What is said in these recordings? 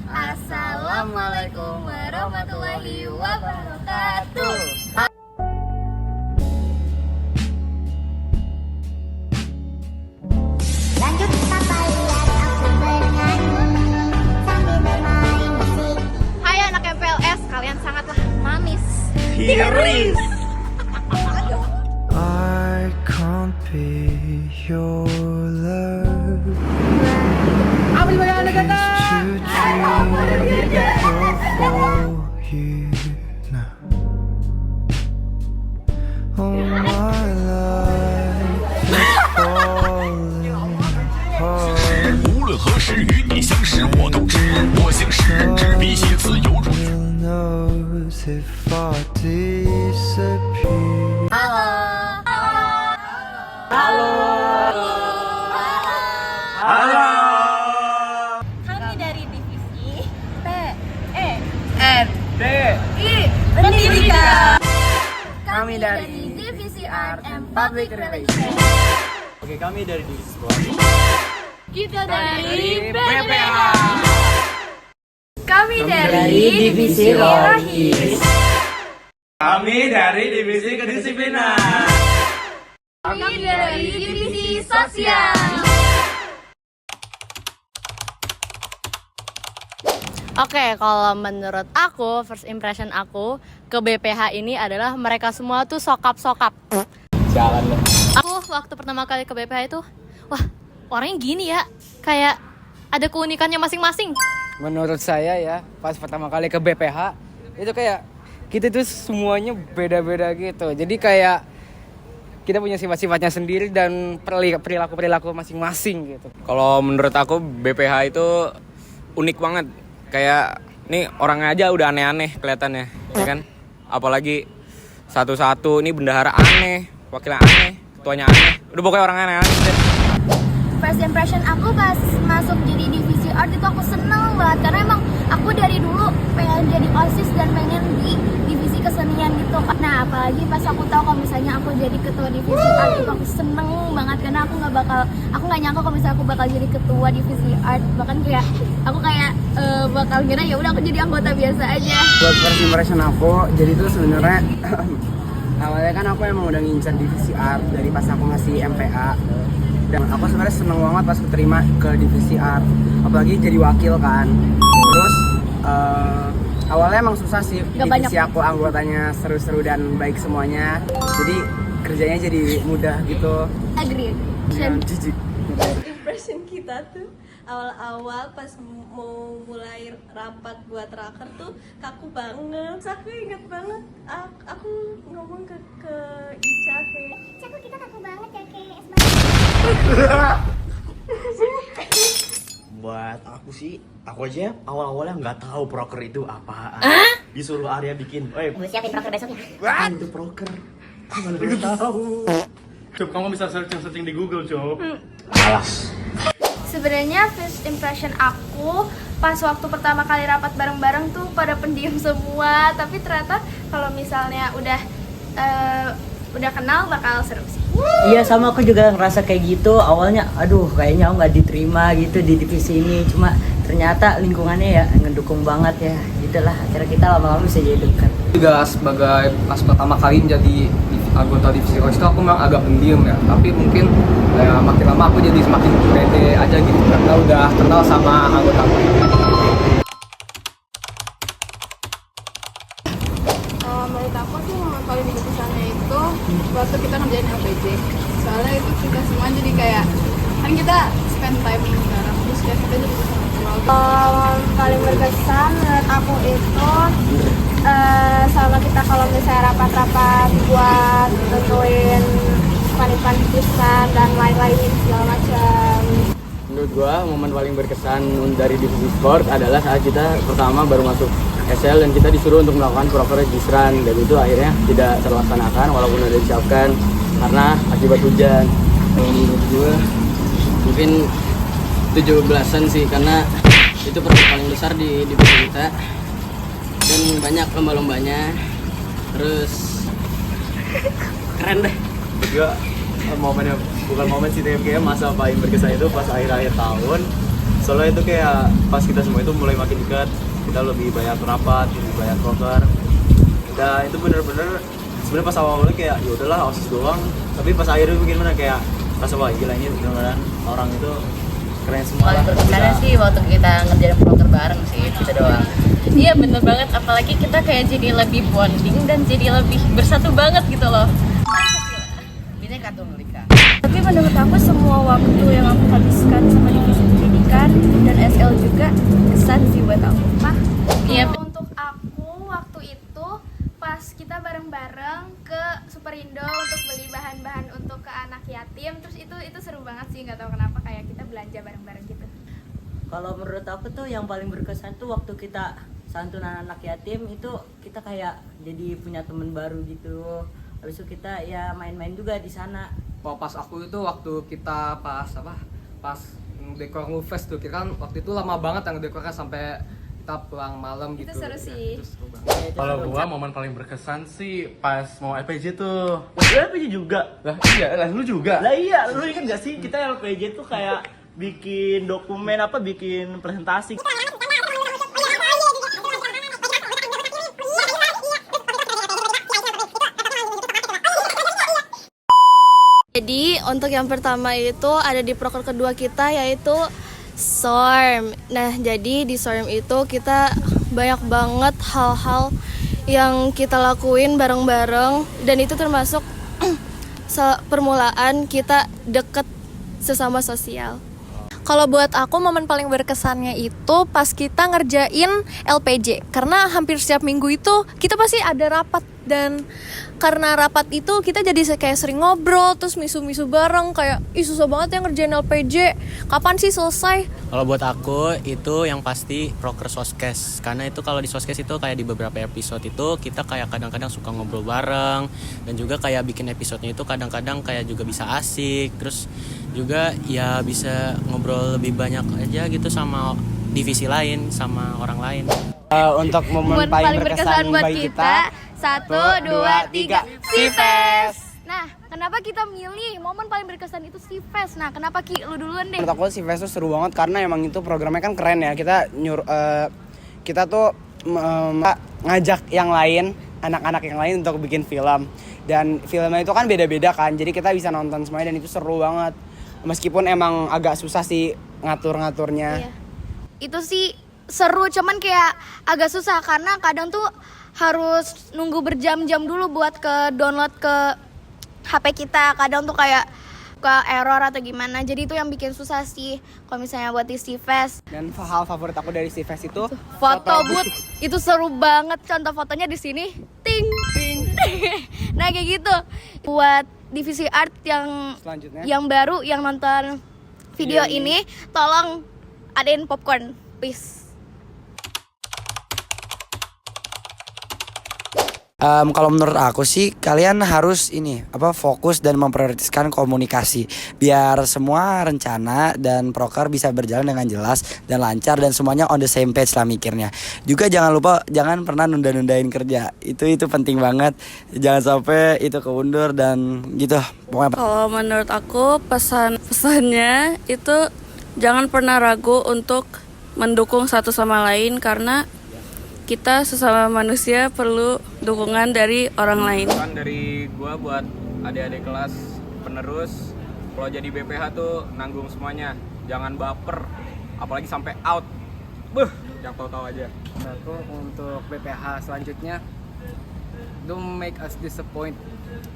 Assalamualaikum warahmatullahi wabarakatuh. Lanjut papa lihat aku bernyanyi sambil bermain musik. Hai anak MPLS, kalian sangatlah manis. Tiris. I can't be your love. Apa di mana kata? Oh my life is falling apart. 无论何时与你相识，我都知我行诗人执笔写字犹如 Will knows if I disappear. Kami dari divisi Pendidikan. Kami dari divisi Art and Public Relations. Oke, kami dari divisi sport. Kita dari BPH. Kami dari divisi Rohis. Kami dari divisi kedisiplinan. Kami dari divisi sosial. Oke, kalau menurut aku, first impression aku ke BPH ini adalah mereka semua tuh sokap-sokap. Jalan loh. Aku waktu pertama kali ke BPH itu, wah orangnya gini ya, kayak ada keunikannya masing-masing. Menurut saya ya, pas pertama kali ke BPH itu kayak kita tuh semuanya beda-beda gitu. Jadi kayak kita punya sifat-sifatnya sendiri dan perilaku-perilaku masing-masing gitu. Kalau menurut aku BPH itu unik banget. Kayak nih orangnya aja udah aneh-aneh kelihatannya, ya kan? Apalagi satu-satu ini bendahara aneh, wakilnya aneh, ketuanya aneh. Udah pokoknya orang aneh-aneh deh. First impression aku pas masuk jadi divisi art itu aku seneng banget karena emang aku dari dulu pengen jadi OSIS dan pengen di divisi kesenian gitu. Nah apalagi pas aku tahu kalau misalnya aku jadi ketua divisi art itu aku seneng banget karena aku nggak nyangka kalau misalnya aku bakal jadi ketua divisi art, bahkan kayak aku bakal kira ya udah aku jadi anggota biasa aja. Buat first impression aku, jadi tuh sebenarnya awalnya kan aku emang udah ngincar divisi art dari pas aku ngasih MPA. Dan aku sebenarnya seneng banget pas keterima ke divisi art, apalagi jadi wakil kan. Terus awalnya emang susah sih, divisi aku anggotanya seru-seru dan baik semuanya. Jadi kerjanya jadi mudah gitu. Agree. Jijik. Impression kita tuh awal-awal pas mau mulai rapat buat raker tuh kaku banget. Terus aku inget banget aku ngomong ke Ica kayak Caku kita kaku banget ya kayak Buat aku sih, aku aja awal-awalnya nggak tahu proker itu apaan. Disuruh Arya bikin, gue siapin proker besok ya. apaan itu proker? Mana dia tahu? Coba kamu bisa searching di Google, Coba. Malas. Sebenarnya first impression aku pas waktu pertama kali rapat bareng-bareng tuh pada pendiam semua, tapi ternyata kalau misalnya udah kenal bakal seru sih. Iya sama aku juga ngerasa kayak gitu. Awalnya aduh kayaknya aku nggak diterima gitu di divisi ini. Cuma ternyata lingkungannya ya ngedukung banget ya. Gitulah akhirnya kita lama-lama bisa jadi dekat. Juga sebagai pas pertama kali menjadi anggota divisi OSIS itu aku memang agak pendiam ya. Tapi mungkin ya, makin lama aku jadi semakin pede aja gitu karena udah kenal sama anggota aku. menurut aku sih momen paling berkesannya itu waktu kita ngerjain LPJ. Soalnya itu kita semua jadi kayak kan kita spend time bareng terus kayak kita jadi bisa ngobrol. Paling berkesan menurut aku itu sama kita kalau misalnya rapat-rapat buat tentuin plan jurusan dan lain-lain segala macam. Menurut gua momen paling berkesan dari divisi sport adalah saat kita pertama baru masuk SL dan kita disuruh untuk melakukan proker registran dan itu akhirnya tidak terlaksanakan walaupun udah disiapkan karena akibat hujan. Menurut gua mungkin 17-an sih karena itu proker paling besar di divisi kita dan banyak lomba-lombanya. Terus keren deh. Juga momennya bukan momen sih, kayak masa paling berkesan itu pas akhir-akhir tahun Soalnya itu kayak pas kita semua itu mulai makin dekat, kita lebih banyak rapat, lebih banyak proker. Dan itu bener-bener sebenarnya pas awal-awalnya kayak ya udahlah OSIS doang, tapi pas akhirnya gimana kayak rasa wah gila ini bener-bener orang itu keren semua lah. Karena sih waktu kita ngerjain proker bareng sih kita doang. Iya bener banget, apalagi kita kayak jadi lebih bonding dan jadi lebih bersatu banget gitu loh. Bintang kartu Melika. Tapi menurut aku semua waktu yang aku habiskan sama divisi pendidikan dan SL juga kesan sih buat aku. Iya. Untuk aku waktu itu pas kita bareng-bareng ke Superindo untuk beli bahan-bahan untuk ke anak yatim, terus itu seru banget sih, nggak tahu kenapa kayak kita belanja bareng-bareng gitu. Kalau menurut aku tuh yang paling berkesan tuh waktu kita santunan anak yatim itu kita kayak jadi punya teman baru gitu. Habis itu kita ya main-main juga di sana. Pas aku itu waktu kita pas dekor Ngufest tuh, kita kan waktu itu lama banget yang dekornya sampai kita pulang malam gitu. Itu seru sih. Kalau gua momen paling berkesan sih pas mau LPJ tuh. Lu LPJ juga? Lah iya, lah lu juga. Lah iya, lu ingat gak sih kita LPJ tuh kayak bikin dokumen bikin presentasi. Jadi untuk yang pertama itu ada di proker kedua kita yaitu SORM. Nah jadi di SORM itu kita banyak banget hal-hal yang kita lakuin bareng-bareng, dan itu termasuk permulaan kita deket sesama sosial. Kalau buat aku momen paling berkesannya itu pas kita ngerjain LPJ, karena hampir setiap minggu itu kita pasti ada rapat, dan karena rapat itu kita jadi kayak sering ngobrol, terus misu-misu bareng kayak ih susah banget ya ngerjain LPJ, kapan sih selesai? Kalau buat aku itu yang pasti proker soskes, karena itu kalau di soskes itu kayak di beberapa episode itu kita kayak kadang-kadang suka ngobrol bareng, dan juga kayak bikin episodenya itu kadang-kadang kayak juga bisa asik, terus juga ya bisa ngobrol lebih banyak aja gitu sama divisi lain, sama orang lain. Untuk momen paling berkesan buat kita 1, 2, 3, Sifes. Nah, kenapa kita milih momen paling berkesan itu Sifes? Nah, kenapa Ki? Lu duluan deh. Menurut aku Sifes tuh seru banget karena emang itu programnya kan keren ya. Kita tuh ngajak yang lain, anak-anak yang lain untuk bikin film. Dan filmnya itu kan beda-beda kan. Jadi kita bisa nonton semuanya dan itu seru banget. Meskipun emang agak susah sih ngatur-ngaturnya. Iya. Itu sih seru, cuman kayak agak susah karena kadang tuh harus nunggu berjam-jam dulu buat ke download ke HP kita. Kadang tuh kayak ke error atau gimana. Jadi itu yang bikin susah sih kalau misalnya buat di Sifes. Dan hal favorit aku dari Sifes itu foto booth. Itu seru banget. Contoh fotonya di sini. Ting ting ting. Nah, kayak gitu. Buat divisi art yang selanjutnya, yang baru yang nonton video ini, tolong adain popcorn, please. Kalau menurut aku sih kalian harus fokus dan memprioritaskan komunikasi biar semua rencana dan proker bisa berjalan dengan jelas dan lancar dan semuanya on the same page lah mikirnya. Juga jangan pernah nunda-nundain kerja. Itu penting banget. Jangan sampai itu keundur dan gitu. Pokoknya. Kalau menurut aku pesannya itu jangan pernah ragu untuk mendukung satu sama lain, karena kita sesama manusia perlu dukungan dari orang lain. Kan dari gua buat adik-adik kelas penerus, kalau jadi BPH tuh nanggung semuanya, jangan baper, apalagi sampai out. Yang tahu-tahu aja. Aku untuk BPH selanjutnya, don't make us disappoint.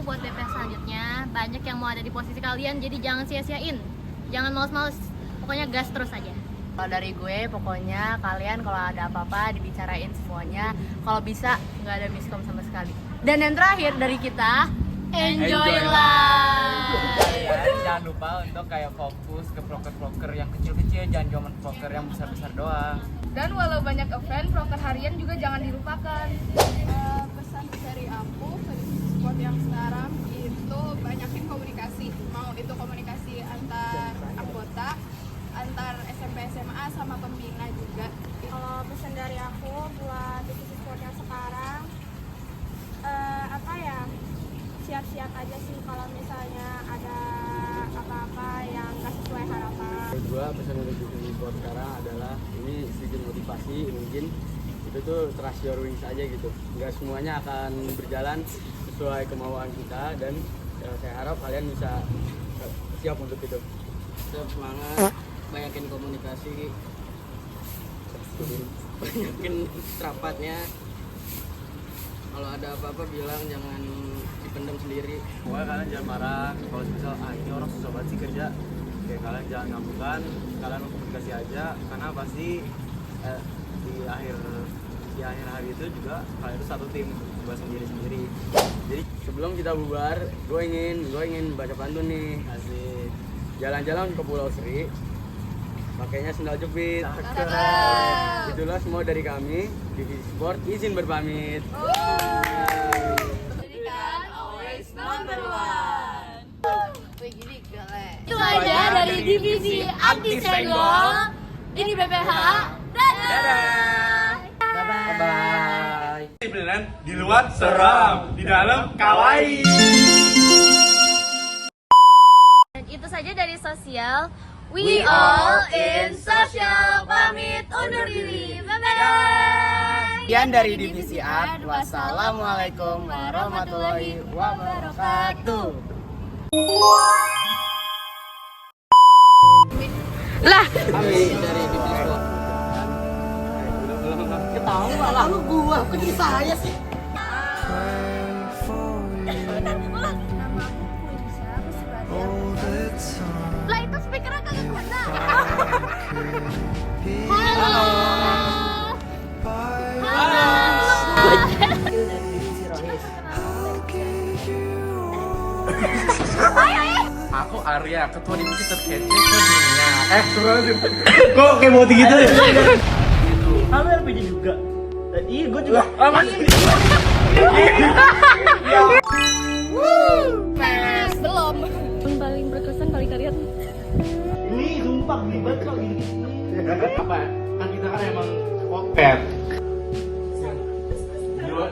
Buat BPH selanjutnya banyak yang mau ada di posisi kalian, jadi jangan sia-siain, jangan males-males, pokoknya gas terus aja. Kalau dari gue, pokoknya kalian kalau ada apa-apa dibicarain semuanya. Kalau bisa nggak ada miskom sama sekali. Dan yang terakhir dari kita, enjoy life. Jangan lupa untuk kayak fokus ke proker-proker yang kecil-kecil, jangan cuma proker yang besar-besar doang. Dan walau banyak event, proker harian juga jangan dilupakan. Pesan dari aku ke sport yang sekarang itu banyakin komunikasi. Mau itu komunikasi antar anggota, antar SMP SMA sama pembina juga. Kalau pesan dari aku buat divisi sport yang sekarang, siap-siap aja sih kalau misalnya ada apa-apa yang nggak sesuai harapan. Gue gua pesan untuk divisi sport sekarang adalah ini sedikit motivasi mungkin itu tuh trust your wings aja gitu, nggak semuanya akan berjalan sesuai kemauan kita dan saya harap kalian bisa siap untuk itu. Tetap semangat, banyakin komunikasi, banyakin rapatnya. Kalau ada apa-apa bilang, jangan dipendam sendiri. Pokoknya kalian jangan marah kalau misal ini orang susah banget sih kerja. Kayak kalian jangan ngambukan, kalian komunikasi aja karena pasti di akhir hari itu juga kalian itu satu tim buat sendiri. Jadi sebelum kita bubar, gue ingin baca pantun nih. Asik. Jalan-jalan ke Pulau Seri, pakainya sendal jepit. Itulah semua dari kami, Divisi Sport izin berpamit. Always number one. Itu aja dari divisi anti senggol. Ini BPH. Dadah. Bye. Beneran di luar seram, di dalam kawaii. Dan itu saja dari sosial. We all in social. Pamit undur diri. Bye-bye. Sekian dari Divisi Art. Wassalamualaikum warahmatullahi wabarakatuh. Lah, Kami dari Divisi Sport. Ketawa lah lu gua, kok jadi saya sih? Lah itu speakernya kagak kena. Halo. Aku Arya, ketua divisi terkece sedunia. Kok kayak mau gitu ya? Halo LPG juga. Iya, gue juga. Pas belum. Yang paling berkesan kali kalian. Ini sumpah ribet kok gini. Apa? Kan kita kan emang pet.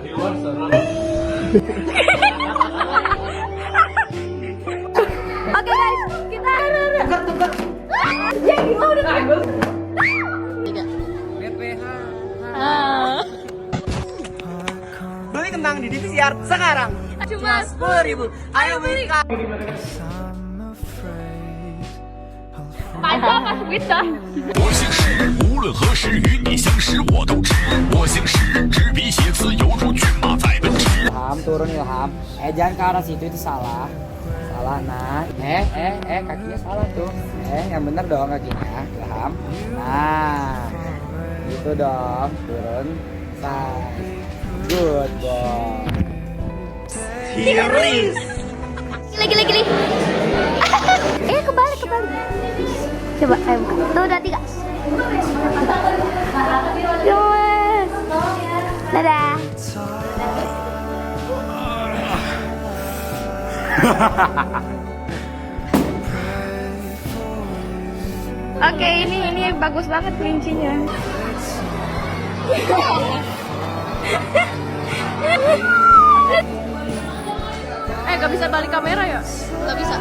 Di luar seram. Oke guys, kita tukar. Ya gimana udah. BPH. Beli kentang di Divisi Art sekarang. Cuma 10.000. Ayo beli. Panjang pas bisa. 我姓石，无论何时与你相识我都知。我姓石，执笔写词犹如骏马在奔驰。 Ilham, turun Ilham. Jangan ke arah situ, itu salah. Salah, nah. Kakinya salah tuh. Yang bener dong kakinya, Ilham. Nah, gitu dong. Turun. Good boy. Gili. Kebalik. Coba, ayo buka. Tuh, udah 3. Yes. Dadah. Oke, ini bagus banget kelincinya. gak bisa balik kamera ya? Gak bisa.